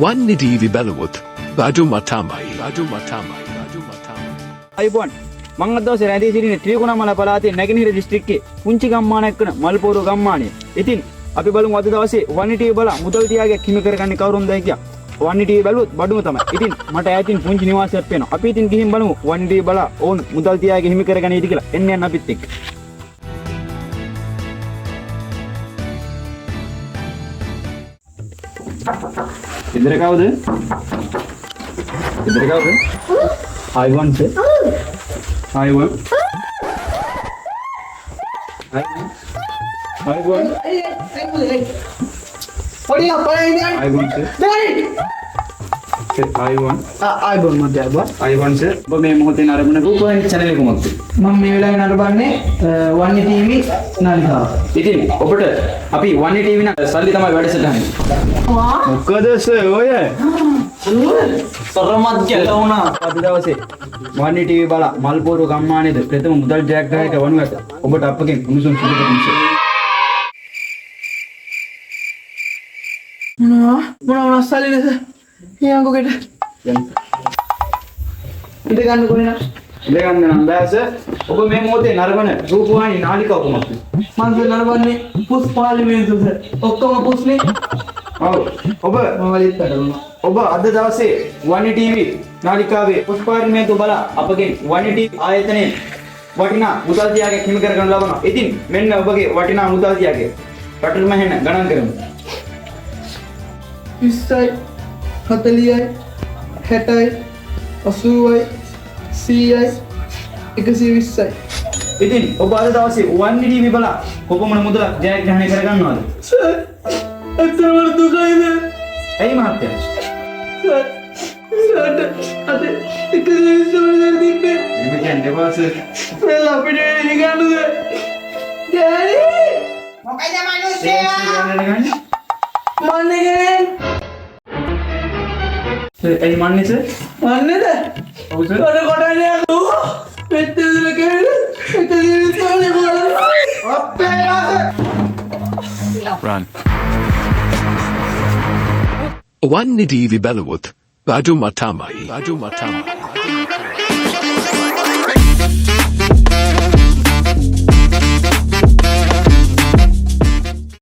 වන්නේ ටීවී බලවොත් බඩුම තමයි. අයිබෝන් මං අද දවසේ රැඳී සිටින ත්‍රිකුණාමල පළාතේ නැගෙනහිර දිස්ත්‍රික්කයේ පුංචි ගම්මානයක් වන මල්පෝරුව ගම්මානය. ඉතින් අපි බලමු අද දවසේ වන්නේ ටීවී බලා මුදල් තියාගයක් හිමි කරගන්නේ කවුරුන්ද කියලා. වන්නේ ටීවී බලුවොත් බඩුම තමයි. ඉතින් මට ඈතින් පුංචි නිවාසයක් පේනවා. අපි ඉතින් ගිහින් බලමු වන්නේ ටීවී බලා ඕන් මුදල් තියාගයක් හිමි කරගන්නේද කියලා. එන්න යන්න අපිත් එක්ක. इधर का उधर इधर का उधर I1 से I1 I1 I1 से अब मैं मोहते नारबने को कोई चैनल को मत මම මේ වෙලාවේ නරඹන්නේ වන්නේ ටීවී නාලිකාව. ඉතින් ඔබට අපි වන්නේ ටීවී නා සල්ලි තමයි වැඩසටහන. මොකද ඔය සරමත් කියලා වුණා අද දවසේ වන්නේ ටීවී බලා මල්පෝරුව ගම්මානයේද ප්‍රථම මුදල් ජයග්‍රාහක වනු ඇත. ඔබට අපගෙන් උණුසුම් සුබපැතුම්. මොනවා සල්ලිද? ඊයන්කොකට ඉඳ ගන්න කොහෙද? ඉඳගන්න නම් බෑස. ඔබ මේ මොහොතේ නරඹන රූපවාහිනී නාලිකාව කොහොමද? මම නරඹන්නේ පුස් පාර්ලිමේන්තුව. ඔක්කොම පුස්නේ. ඔව්. ඔබ මමලිත් කරනවා. ඔබ අද දවසේ වන්නේ ටීවී නාලිකාවේ පුස් පාර්ලිමේන්තුව බලා අපගේ වන්නේ ටීවී ආයතනයේ වටිනා මුදල් තියාගයක් හිමි කර ගන්න ලබනවා. ඉතින් මෙන්න ඔබගේ වටිනා මුදල් තියාගය. රටටම හෙන්න ගණන් කරමු. 20යි 40යි 60යි 80යි 100යි 120යි. ඉතින් ඔබ අද දවසේ වන්නේ ටීවී බලා කොපමණ මුදලක් ජයග්‍රහණය කර ගන්නවද? සර් අතරම දුකයිද? ඇයි මහත්තයා? සර් අද 120යි දීපේ. එහෙම කියන්නේ බාස. මෙල අපිට ඉගන්නද? ඩැඩි මොකද මිනිස්සයා? මන්නේ ඇයි මන්නේ සර්? මන්නේද? ඔව් සර්. කොට කොටන්නේ අකෝ පෙත්තේදල කෙරෙන 120යි ගොඩ අපේ බාස. වන්නේ ටීවී බලවොත් බඩුම තමයි.